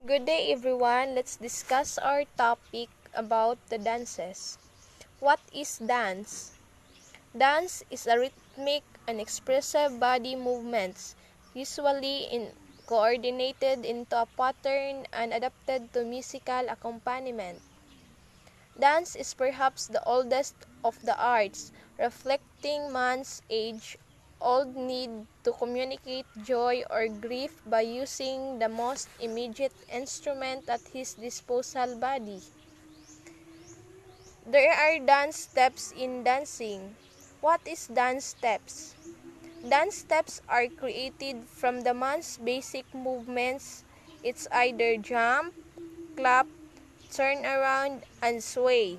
Good day everyone. Let's discuss our topic about the dances. What is dance? Dance is a rhythmic and expressive body movements, usually coordinated into a pattern and adapted to musical accompaniment. Dance is perhaps the oldest of the arts, reflecting man's age-old need to communicate joy or grief by using the most immediate instrument at his disposal, body. There are dance steps in dancing. What is dance steps? Dance steps are created from the man's basic movements. It's either jump, clap, turn around, and sway.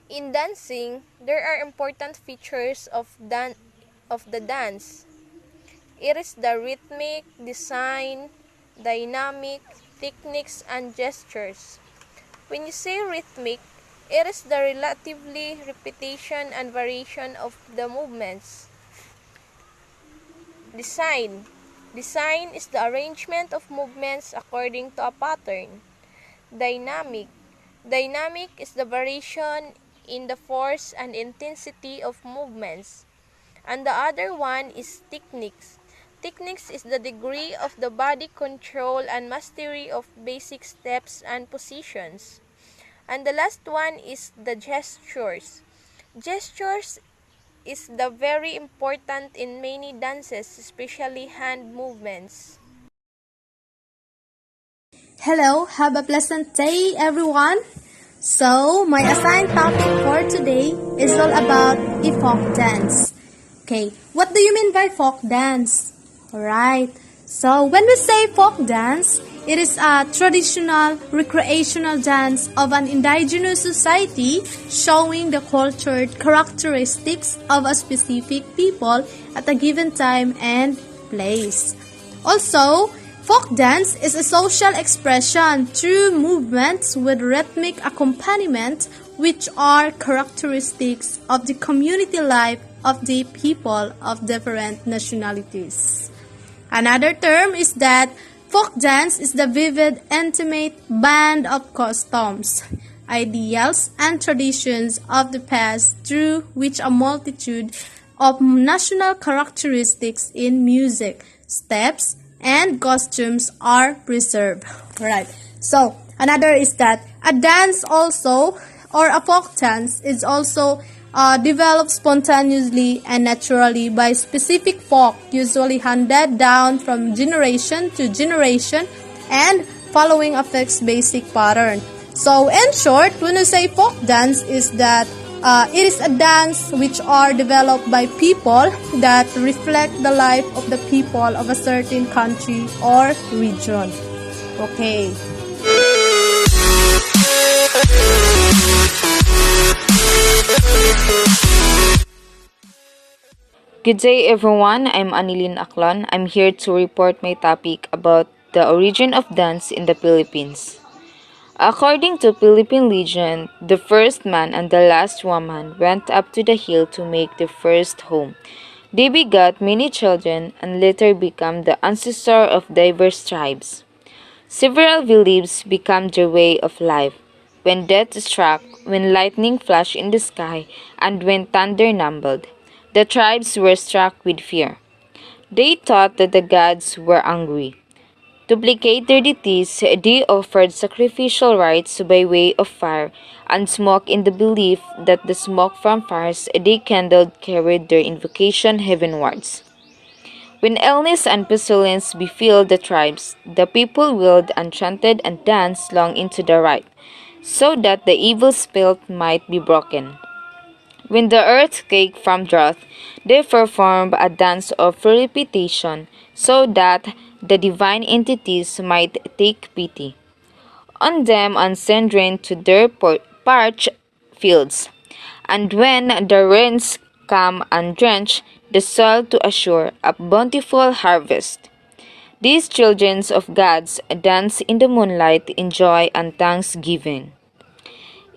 In dancing, there are important features of the dance. It is the rhythmic, design, dynamic, techniques, and gestures. When you say rhythmic, it is the relatively repetition and variation of the movements. Design. Design is the arrangement of movements according to a pattern. Dynamic. Dynamic is the variation in the force and intensity of movements. And the other one is techniques. Techniques is the degree of the body control and mastery of basic steps and positions. And the last one is the gestures. Gestures is the very important in many dances, especially hand movements. Hello, have a pleasant day everyone. So, my assigned topic for today is all about a folk dance. Okay, what do you mean by folk dance? Alright, so when we say folk dance, it is a traditional recreational dance of an indigenous society showing the cultured characteristics of a specific people at a given time and place. Also, folk dance is a social expression through movements with rhythmic accompaniment, which are characteristics of the community life of the people of different nationalities. Another term is that folk dance is the vivid, intimate band of customs, ideals, and traditions of the past through which a multitude of national characteristics in music, steps, and costumes are preserved. Right. So, another is that a dance also, or a folk dance, is also developed spontaneously and naturally by specific folk, usually handed down from generation to generation and following a fixed basic pattern. So, in short, when we say folk dance, is that it is a dance which are developed by people that reflect the life of the people of a certain country or region. Okay. Good day everyone, I'm Anellen Aclon. I'm here to report my topic about the origin of dance in the Philippines. According to Philippine legend, the first man and the last woman went up to the hill to make their first home. They begot many children and later became the ancestor of diverse tribes. Several beliefs became their way of life. When death struck, when lightning flashed in the sky, and when thunder rumbled, the tribes were struck with fear. They thought that the gods were angry. To placate their deities, they offered sacrificial rites by way of fire and smoke in the belief that the smoke from fires they kindled carried their invocation heavenwards. When illness and pestilence befell the tribes, the people wailed and chanted and danced long into the night, so that the evil spell might be broken. When the earth quaked from drought, they performed a dance of repetition, so that the divine entities might take pity on them and send rain to their parched fields. And when the rains come and drench the soil to assure a bountiful harvest, these children of gods dance in the moonlight in joy and thanksgiving.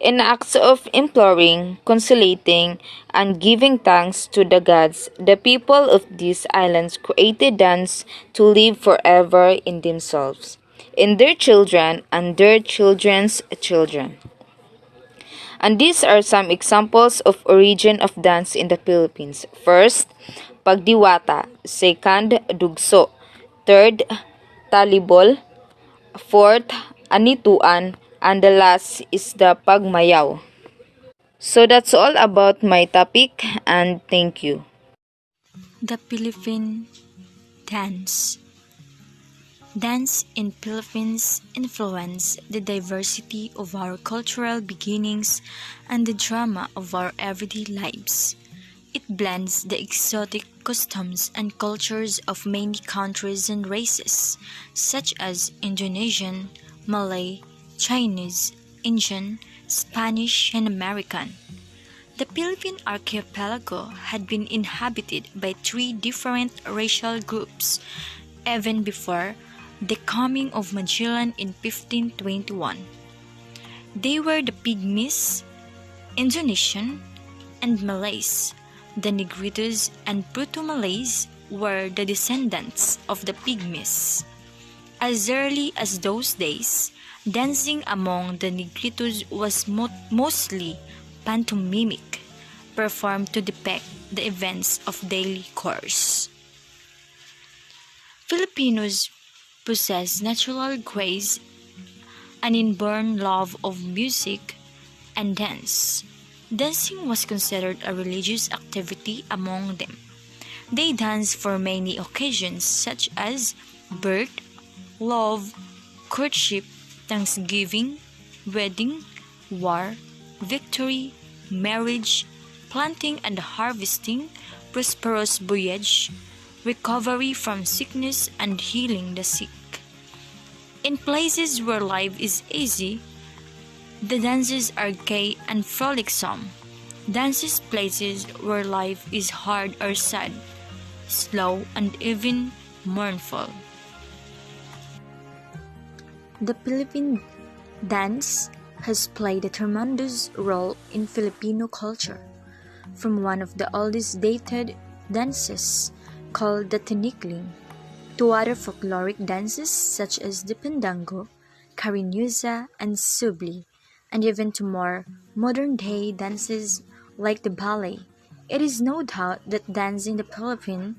In acts of imploring, conciliating, and giving thanks to the gods, the people of these islands created dance to live forever in themselves. in their children and their children's children. And these are some examples of origin of dance in the Philippines. First, pagdiwata. Second, dugso. Third, talibol. Fourth, anituan. And the last is the pagmayaw. So that's all about my topic and thank you. The Philippine dance. Dance in Philippines influence the diversity of our cultural beginnings and the drama of our everyday lives. It blends the exotic customs and cultures of many countries and races, such as Indonesian, Malay, Chinese, Indian, Spanish, and American. The Philippine archipelago had been inhabited by three different racial groups even before the coming of Magellan in 1521. They were the Pygmies, Indonesian, and Malays. The Negritos and Proto-Malays were the descendants of the Pygmies. As early as those days, dancing among the Negritos was mostly pantomimic, performed to depict the events of daily course. Filipinos possess natural grace, an inborn love of music and dance. Dancing was considered a religious activity among them. They danced for many occasions such as birth, love, courtship, thanksgiving, wedding, war, victory, marriage, planting and harvesting, prosperous voyage, recovery from sickness and healing the sick. In places where life is easy, the dances are gay and frolicsome. Dances places where life is hard or sad, slow and even mournful. The Philippine dance has played a tremendous role in Filipino culture. From one of the oldest dated dances called the tinikling to other folkloric dances such as the pandango, cariñuza, and subli, and even to more modern-day dances like the ballet. It is no doubt that dance in the Philippine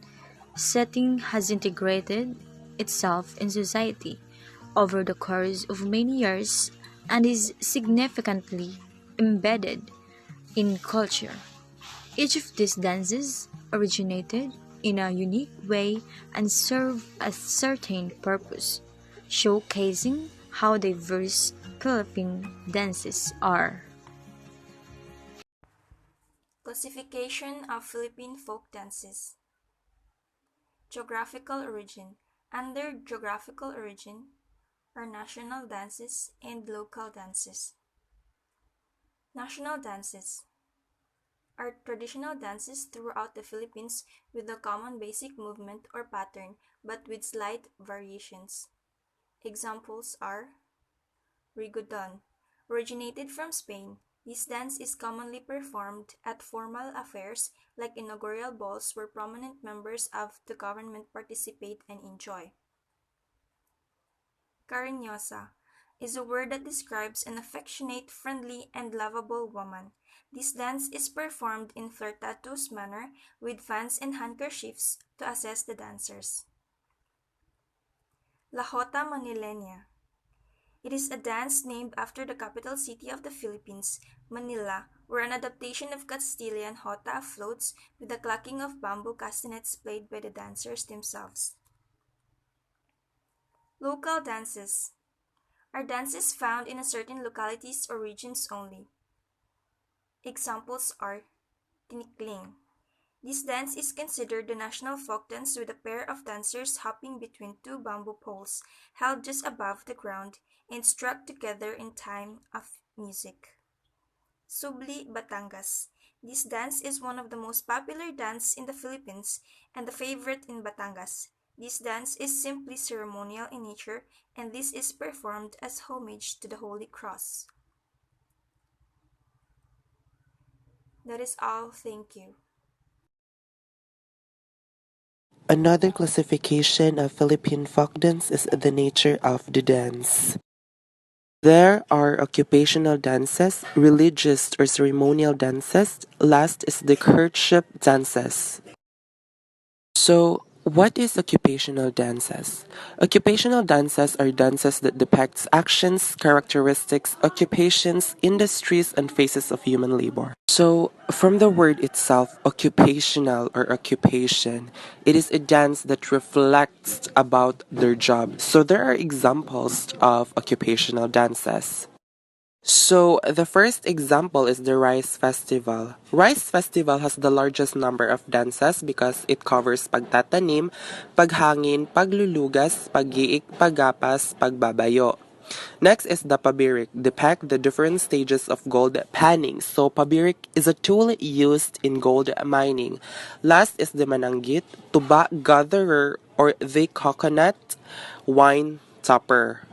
setting has integrated itself in society over the course of many years and is significantly embedded in culture. Each of these dances originated in a unique way and serve a certain purpose, showcasing how diverse Philippine dances are. Classification of Philippine folk dances. Geographical origin. Under geographical origin are national dances and local dances. National dances are traditional dances throughout the Philippines with a common basic movement or pattern but with slight variations. Examples are Rigodon, originated from Spain. This dance is commonly performed at formal affairs like inaugural balls where prominent members of the government participate and enjoy. Cariñosa is a word that describes an affectionate, friendly, and lovable woman. This dance is performed in flirtatious manner with fans and handkerchiefs to assess the dancers. La Jota Manilena. It is a dance named after the capital city of the Philippines, Manila, where an adaptation of Castilian jota floats with the clacking of bamboo castanets played by the dancers themselves. Local dances are dances found in a certain localities or regions only. Examples are tinikling. This dance is considered the national folk dance with a pair of dancers hopping between two bamboo poles held just above the ground and struck together in time of music. Subli Batangas. This dance is one of the most popular dance in the Philippines and the favorite in Batangas. This dance is simply ceremonial in nature and this is performed as homage to the Holy Cross. That is all. Thank you. Another classification of Philippine folk dance is the nature of the dance. There are occupational dances, religious or ceremonial dances. Last is the courtship dances. So, what is occupational dances? Occupational dances are dances that depicts actions, characteristics, occupations, industries, and phases of human labor. So, from the word itself, occupational or occupation, it is a dance that reflects about their job. So, there are examples of occupational dances. So, the first example is the Rice Festival. Rice Festival has the largest number of dances because it covers pagtatanim, paghangin, paglulugas, paggiik, paggapas, pagbabayo. Next is the pabirik, depict the different stages of gold panning. So, pabirik is a tool used in gold mining. Last is the mananggit, tuba gatherer or the coconut wine topper.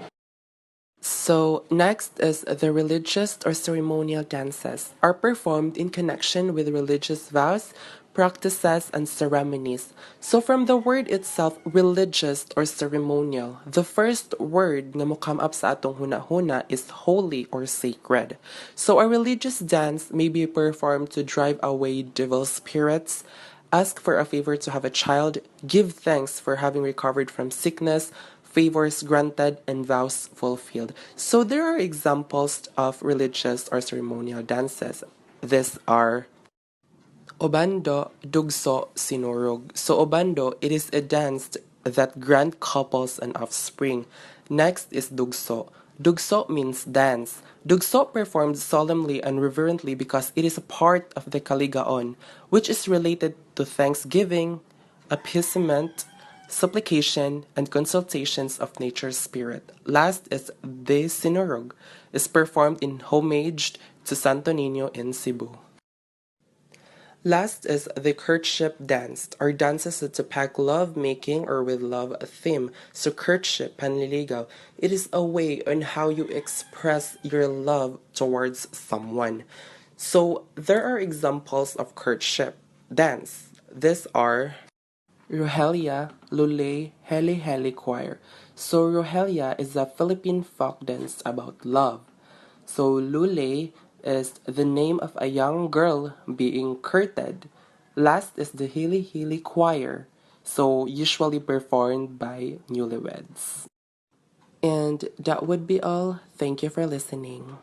So, next is the religious or ceremonial dances are performed in connection with religious vows, practices, and ceremonies. So, from the word itself, religious or ceremonial, the first word na mo come up sa atong huna-huna is holy or sacred. So, a religious dance may be performed to drive away devil spirits, ask for a favor to have a child, give thanks for having recovered from sickness, favors granted, and vows fulfilled. So there are examples of religious or ceremonial dances. These are Obando, Dugso, Sinurog. So Obando, it is a dance that grant couples an offspring. Next is Dugso. Dugso means dance. Dugso performed solemnly and reverently because it is a part of the Kaligaon, which is related to thanksgiving, appeasement, supplication, and consultations of nature's spirit. Last is the Sinurog, is performed in homage to Santo Niño in Cebu. Last is the courtship dance, or dances that depict love making or with love theme. So courtship, panliligaw, it is a way on how you express your love towards someone. So there are examples of courtship dance. These are Rohelia, Lule, Heli Heli Choir. So Rohelia is a Philippine folk dance about love. So Lule is the name of a young girl being courted. Last is the Hili Hili Choir, so usually performed by newlyweds. And that would be all. Thank you for listening.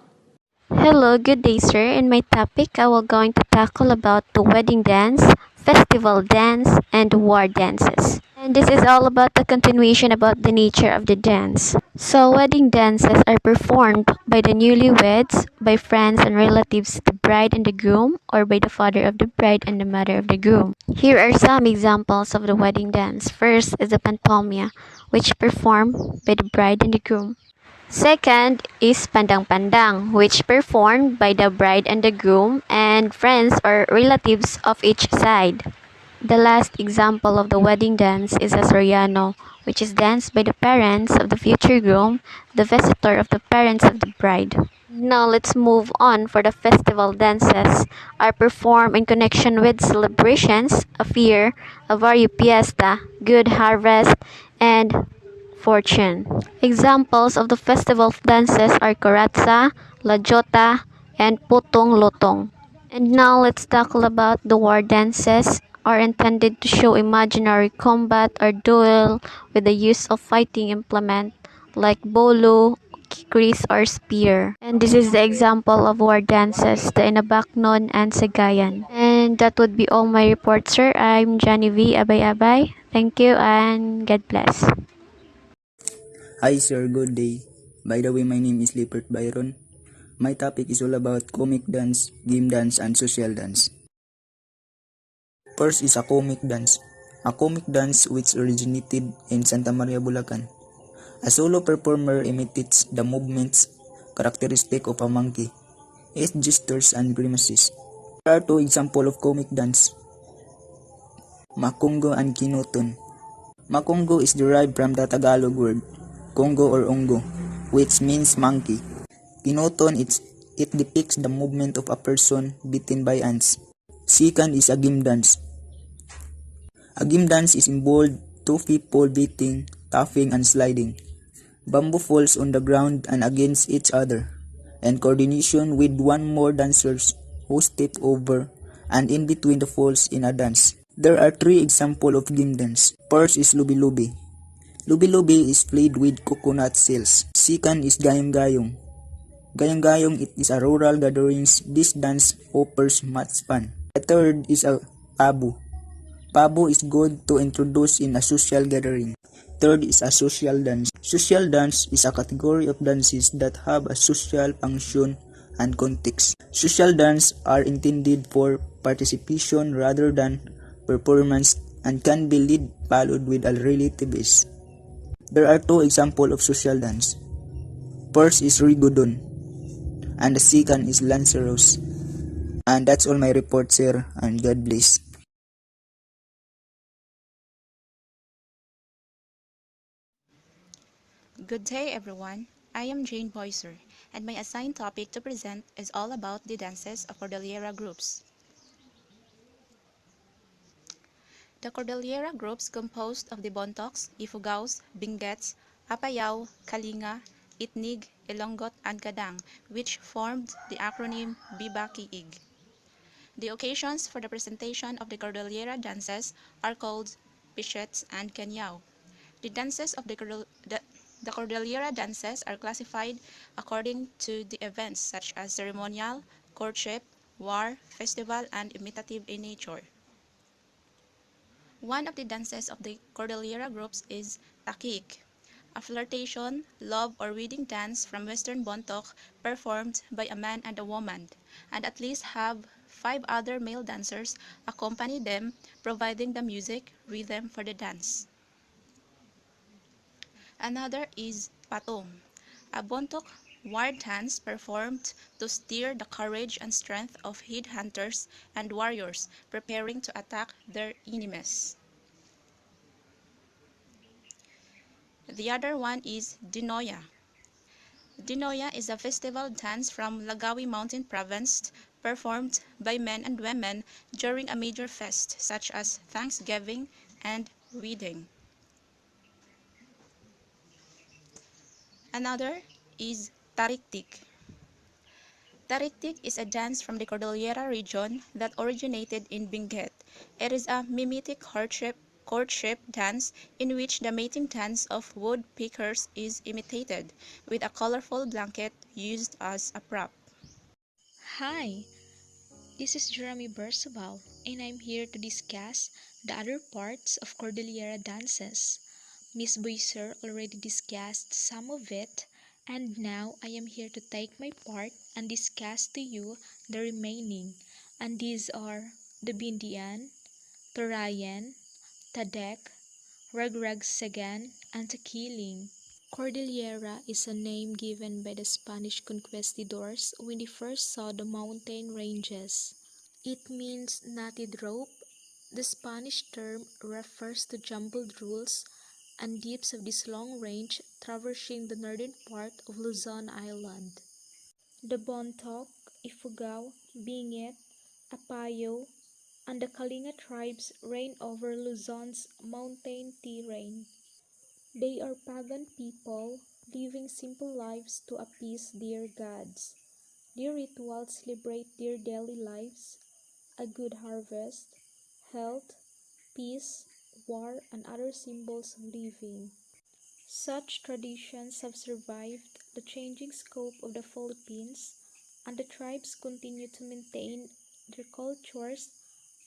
Hello, good day, sir. In my topic, I will going to tackle about the wedding dance, festival dance, and war dances. And this is all about the continuation about the nature of the dance. So, wedding dances are performed by the newlyweds, by friends and relatives of the bride and the groom, or by the father of the bride and the mother of the groom. Here are some examples of the wedding dance. First is the pantomima, which performed by the bride and the groom. Second is pandang-pandang, which performed by the bride and the groom and friends or relatives of each side. The last example of the wedding dance is a soriano, which is danced by the parents of the future groom, the visitor of the parents of the bride. Now let's move on for the festival dances are performed in connection with celebrations of year, a vario fiesta, good harvest, and fortune. Examples of the festival dances are Karatsa, La Jota, and Putong Lotong. And now let's tackle about the war dances are intended to show imaginary combat or duel with the use of fighting implement like bolo, kikris, or spear. And this is the example of war dances, the Inabaknon and Sagayan. And that would be all my report, sir. I'm Jeany Abayabay. Thank you and God bless. Hi sir, good day. By the way, my name is Lippert Bayron. My topic is all about comic dance, game dance, and social dance. First is a comic dance. A comic dance which originated in Santa Maria, Bulacan. A solo performer imitates the movements characteristic of a monkey, its gestures and grimaces. There are two examples of comic dance, Makungo and Kinuton. Makungo is derived from the Tagalog word Congo or Ongo, which means monkey. Kinuton, it depicts the movement of a person beaten by ants. Second is a game dance. A game dance is involved two people beating, tapping, and sliding. Bamboo falls on the ground and against each other, and coordination with one more dancers who step over and in between the falls in a dance. There are three examples of game dance. First is lubi-lubi. Lubi-lubi is played with coconut shells. Second is gayong-gayong. Gayong-gayong it is a rural gatherings. This dance offers much fun. The third is a pabu. Pabu is good to introduce in a social gathering. Third is a social dance. Social dance is a category of dances that have a social function and context. Social dance are intended for participation rather than performance and can be lead followed with a relative ease. There are two examples of social dance. First is rigodon and the second is lanceros. And that's all my report, sir, and God bless. Good day, everyone. I am Jane Boiser, and my assigned topic to present is all about the dances of Cordillera groups. The Cordillera groups composed of the Bontocs, Ifugaos, Benguets, Apayao, Kalinga, Itnig, Ilongot, and Kadang, which formed the acronym Biba-Kiig. The occasions for the presentation of the Cordillera dances are called Pichets and Kenyao. The dances of the Cordillera dances are classified according to the events such as ceremonial, courtship, war, festival, and imitative in nature. One of the dances of the Cordillera groups is Takik, a flirtation, love, or wedding dance from Western Bontoc performed by a man and a woman, and at least have 5 other male dancers accompany them, providing the music, rhythm for the dance. Another is Patong, a Bontoc war dance performed to stir the courage and strength of headhunters and warriors preparing to attack their enemies. The other one is Dinoya. Dinoya is a festival dance from Lagawi Mountain Province performed by men and women during a major fest such as Thanksgiving and wedding. Another is Tariktik. Tariktik is a dance from the Cordillera region that originated in Benguet. It is a mimetic courtship dance in which the mating dance of woodpeckers is imitated, with a colorful blanket used as a prop. Hi, this is Giramme Bersabal, and I'm here to discuss the other parts of Cordillera dances. Miss Boiser already discussed some of it, and now I am here to take my part and discuss to you the remaining, and these are the Bindian, Torayan, Tadek, Ragragsagan, and Takiling. Cordillera is a name given by the Spanish conquistadors when they first saw the mountain ranges. It means knotted rope. The Spanish term refers to jumbled rules and dips of this long range traversing the northern part of Luzon Island. The Bontoc, Ifugao, Benguet, Apayao, and the Kalinga tribes reign over Luzon's mountain terrain. They are pagan people living simple lives to appease their gods. Their rituals celebrate their daily lives, a good harvest, health, peace, war, and other symbols of living. Such traditions have survived the changing scope of the Philippines, and the tribes continue to maintain their cultures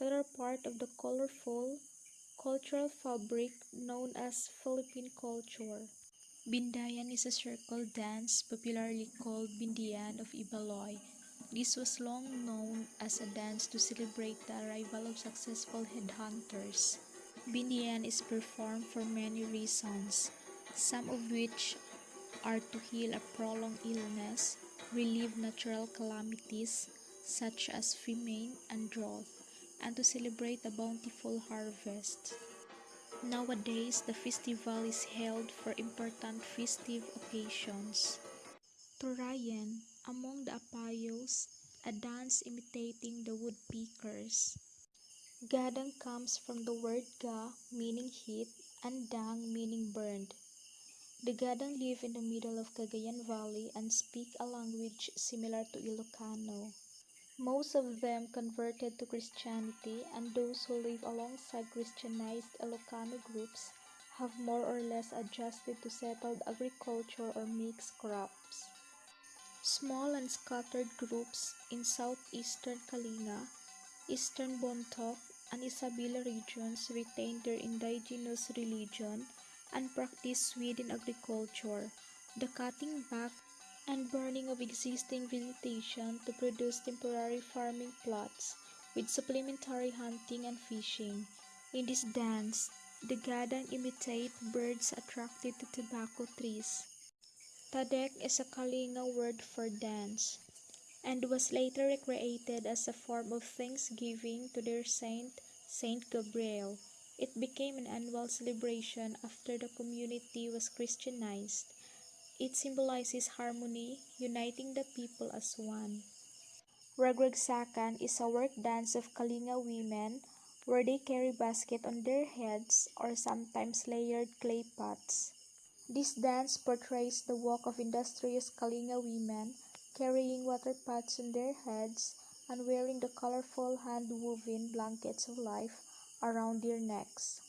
that are part of the colorful cultural fabric known as Philippine culture. Bindayan is a circle dance popularly called Bindian of Ibaloy. This was long known as a dance to celebrate the arrival of successful headhunters. Bindian is performed for many reasons, some of which are to heal a prolonged illness, relieve natural calamities such as famine and drought, and to celebrate a bountiful harvest. Nowadays, the festival is held for important festive occasions. Torayan, among the Apayos, a dance imitating the woodpeckers. Gadang comes from the word ga, meaning heat, and dang, meaning burned. The Gadang live in the middle of Cagayan Valley and speak a language similar to Ilocano. Most of them converted to Christianity, and those who live alongside Christianized Ilocano groups have more or less adjusted to settled agriculture or mixed crops. Small and scattered groups in southeastern Kalinga, eastern Bontoc, and Isabela regions retain their indigenous religion and practice Sweden agriculture, the cutting back and burning of existing vegetation to produce temporary farming plots with supplementary hunting and fishing. In this dance, the Gadang imitate birds attracted to tobacco trees. Tadek is a Kalinga word for dance, and was later recreated as a form of thanksgiving to their saint, Saint Gabriel. It became an annual celebration after the community was Christianized. It symbolizes harmony, uniting the people as one. Ragragsakan is a work dance of Kalinga women where they carry basket on their heads or sometimes layered clay pots. This dance portrays the walk of industrious Kalinga women carrying water pots on their heads and wearing the colorful hand-woven blankets of life around their necks.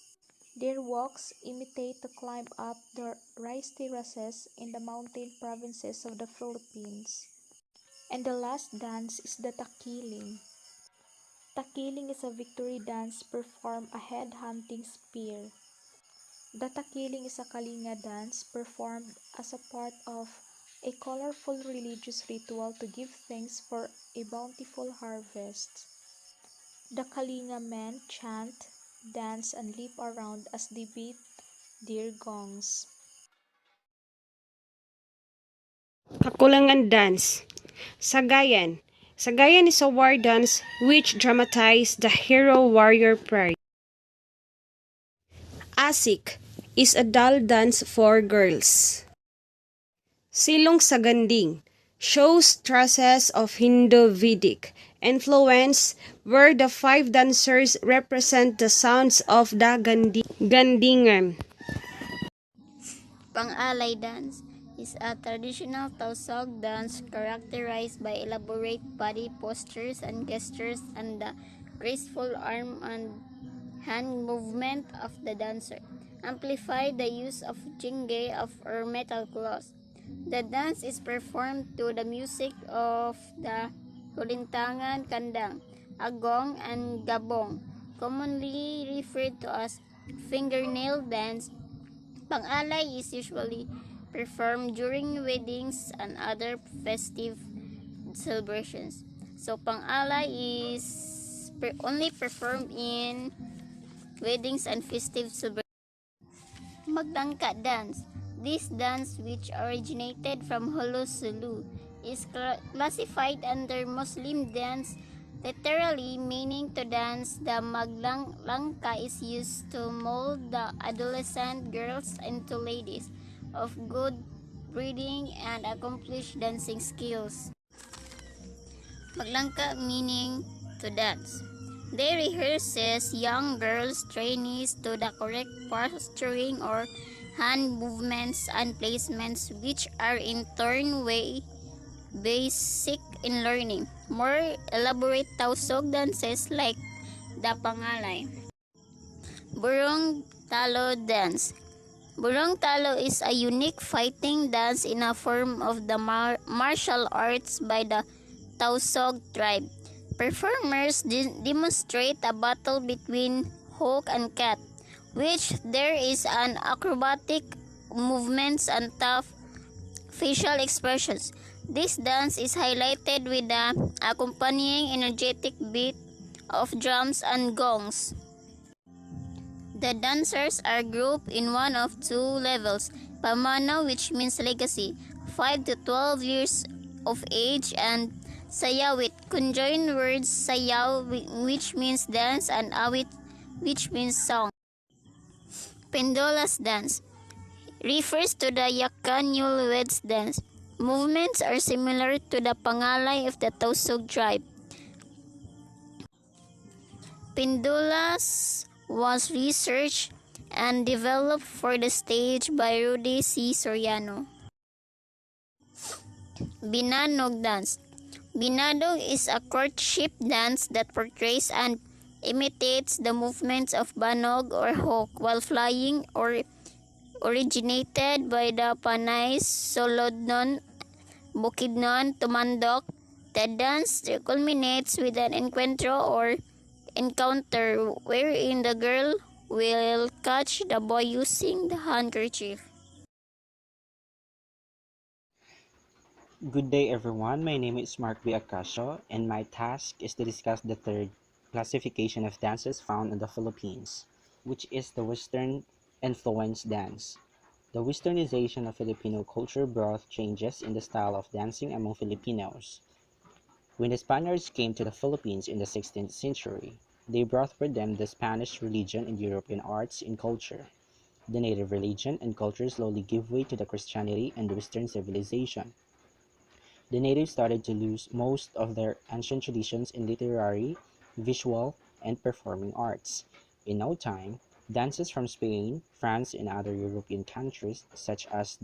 Their walks imitate the climb up the rice terraces in the mountain provinces of the Philippines. And the last dance is the takiling. Takiling is a victory dance performed a head-hunting spear. The takiling is a Kalinga dance performed as a part of a colorful religious ritual to give thanks for a bountiful harvest. The Kalinga men chant, dance, and leap around as they beat their gongs. Kakulangan dance. Sagayan. Sagayan is a war dance which dramatizes the hero-warrior pride. Asik is a doll dance for girls. Silong Saganding shows traces of Hindu-Vedic influence where the five dancers represent the sounds of the Gandingan. Pang-alay dance is a traditional Tausug dance characterized by elaborate body postures and gestures and the graceful arm and hand movement of the dancer, amplify the use of jingge or metal claws. The dance is performed to the music of the kulintangan kandang, agong, and gabong, commonly referred to as fingernail dance. Pang-alay is usually performed during weddings and other festive celebrations. So, pang-alay is only performed in weddings and festive celebrations. Magtangka dance. This dance, which originated from Hulu Sulu, is classified under Muslim dance, literally meaning to dance. The maglangka is used to mold the adolescent girls into ladies of good breeding and accomplished dancing skills. Maglangka meaning to dance. They rehearses young girls trainees to the correct posturing or hand movements and placements, which are in turn basic in learning. More elaborate Tausug dances like the Pangalay. Burong Talo dance. Burong Talo is a unique fighting dance in a form of the martial arts by the Tausug tribe. Performers demonstrate a battle between hawk and cat, which there is an acrobatic movements and tough facial expressions. This dance is highlighted with the accompanying energetic beat of drums and gongs. The dancers are grouped in one of two levels, Pamana, which means legacy, 5 to 12 years of age, and Sayawit, conjoined words Sayaw, which means dance, and Awit, which means song. Pendolas dance refers to the Yakan Newlyweds dance. Movements are similar to the Pangalay of the Tausug tribe. Pindulas was researched and developed for the stage by Rudy C. Soriano. Binanog dance. Binadog is a courtship dance that portrays and imitates the movements of banog or hawk while flying, or originated by the Panay Solodnon Bukidnon Tumandok. The dance culminates with an encuentro or encounter wherein the girl will catch the boy using the handkerchief. Good day everyone, my name is Mark B. Acasio and my task is to discuss the third classification of dances found in the Philippines, which is the Western influence dance. The westernization of Filipino culture brought changes in the style of dancing among Filipinos. When the Spaniards came to the Philippines in the 16th century, they brought with them the Spanish religion and European arts and culture. The native religion and culture slowly gave way to the Christianity and Western civilization. The natives started to lose most of their ancient traditions in literary, visual, and performing arts. In no time, dances from Spain, France, and other European countries such as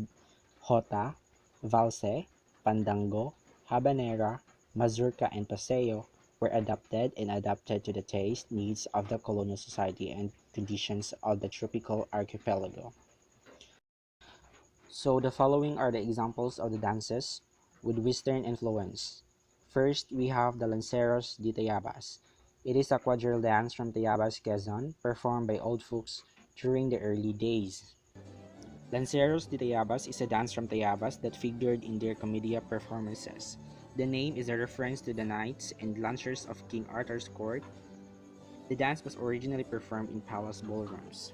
jota, valse, pandango, habanera, mazurka, and paseo were adapted to the taste needs of the colonial society and conditions of the tropical archipelago. So the following are the examples of the dances with Western influence. First, we have the Lanceros de Tayabas. It is a quadrille dance from Tayabas, Quezon, performed by old folks during the early days. Lanceros de Tayabas is a dance from Tayabas that figured in their comedia performances. The name is a reference to the knights and lancers of King Arthur's court. The dance was originally performed in palace ballrooms.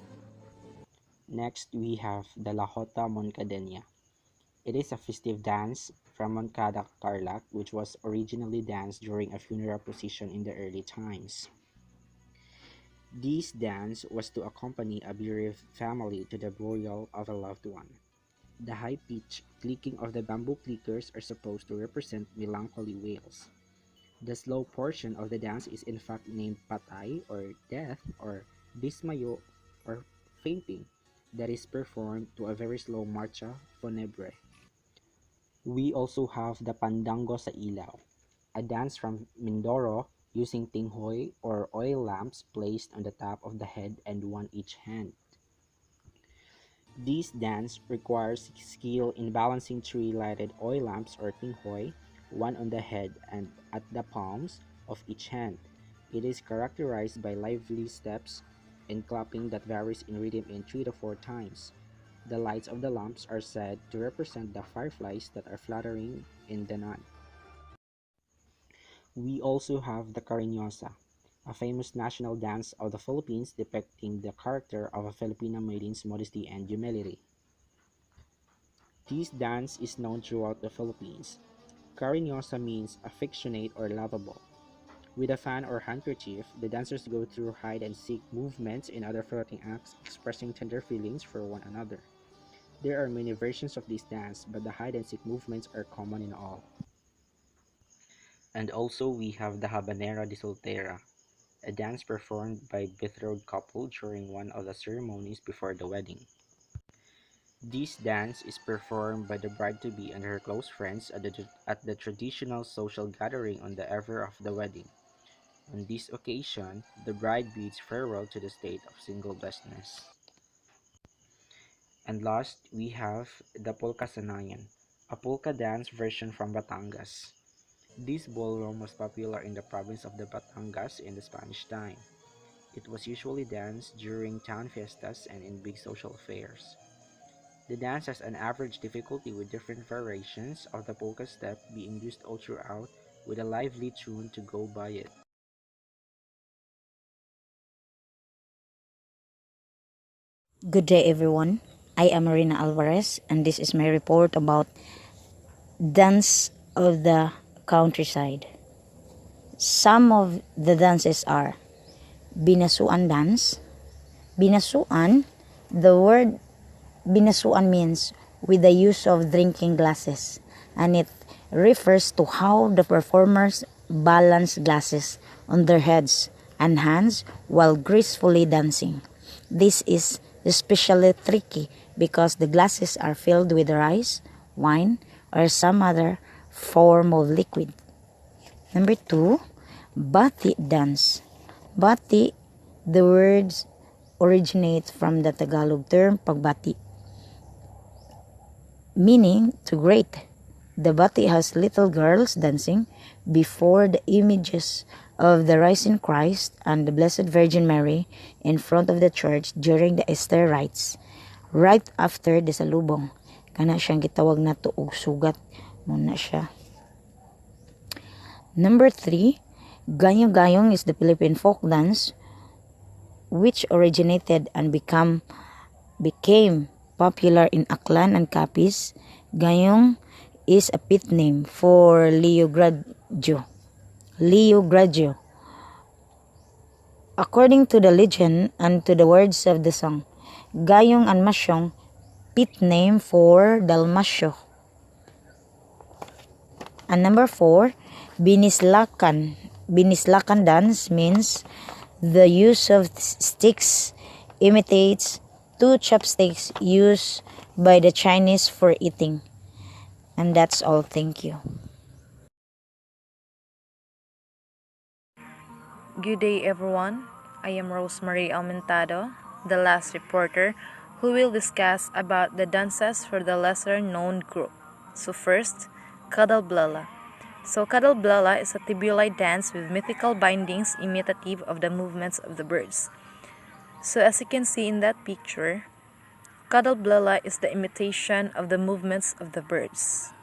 Next, we have the La Jota Moncadena. It is a festive dance from Moncada, Tarlac, which was originally danced during a funeral procession in the early times. This dance was to accompany a bereaved family to the burial of a loved one. The high-pitched clicking of the bamboo clickers are supposed to represent melancholy wails. The slow portion of the dance is in fact named patay or death or dismayo or fainting, that is performed to a very slow marcha funebre. We also have the Pandango sa Ilaw, a dance from Mindoro using tinghoy or oil lamps placed on the top of the head and one each hand. This dance requires skill in balancing three lighted oil lamps or tinghoy, one on the head and at the palms of each hand. It is characterized by lively steps and clapping that varies in rhythm in 3 to 4 times. The lights of the lamps are said to represent the fireflies that are fluttering in the night. We also have the Cariñosa, a famous national dance of the Philippines depicting the character of a Filipino maiden's modesty and humility. This dance is known throughout the Philippines. Cariñosa means affectionate or lovable. With a fan or handkerchief, the dancers go through hide-and-seek movements and other flirting acts expressing tender feelings for one another. There are many versions of this dance, but the hide-and-seek movements are common in all. And also we have the Habanera de Soltera, a dance performed by betrothed couple during one of the ceremonies before the wedding. This dance is performed by the bride-to-be and her close friends at the traditional social gathering on the eve of the wedding. On this occasion, the bride bids farewell to the state of single-blessedness. And last, we have the Polka Sanayan, a polka dance version from Batangas. This ballroom was popular in the province of the Batangas in the Spanish time. It was usually danced during town fiestas and in big social affairs. The dance has an average difficulty with different variations of the polka step being used all throughout with a lively tune to go by it. Good day everyone. I am Rhena Alvarez and this is my report about dance of the countryside. Some of the dances are Binasuan dance. Binasuan, the word Binasuan means with the use of drinking glasses, and it refers to how the performers balance glasses on their heads and hands while gracefully dancing. This is especially tricky because the glasses are filled with rice, wine, or some other form of liquid. Number 2, bati dance. Bati, the words originate from the Tagalog term pagbati, meaning to greet. The bati has little girls dancing before the images of the risen Christ and the Blessed Virgin Mary in front of the church during the Easter rites, right after the salubong. Kana siyang gitawag na tuog sugat. Muna siya. Number 3, gayong-gayong is the Philippine folk dance which originated and became popular in Aklan and Capiz. Gayong is a pit name for Leo Gradio. According to the legend and to the words of the song, Gayong and Masyong, pit name for Dalmasyo. And number 4, Binislakan. Binislakan dance means the use of sticks imitates 2 chopsticks used by the Chinese for eating. And that's all. Thank you. Good day, everyone. I am Rosemarie Aumentado, the last reporter, who will discuss about the dances for the lesser-known group. So first, Kadalblala. So Kadalblala is a tibulite dance with mythical bindings imitative of the movements of the birds. So as you can see in that picture, Kadalblala is the imitation of the movements of the birds.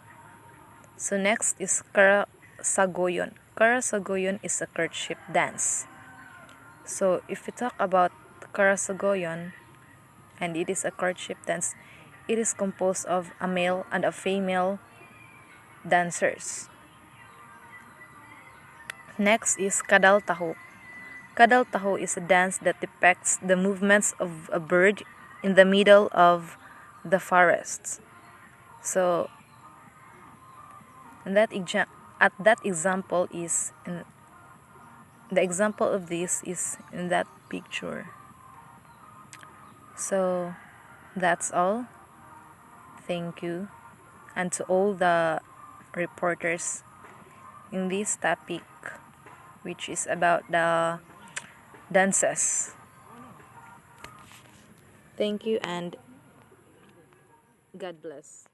So next is Karasagoyon. Karasagoyon is a courtship dance. So if we talk about Karasagoyon, and it is a courtship dance, it is composed of a male and a female dancers. Next is Kadal Taho. Kadal Taho is a dance that depicts the movements of a bird in the middle of the forest. So the example of this is in that picture. So that's all. Thank you, and to all the reporters in this topic, which is about the dances. Thank you and God bless.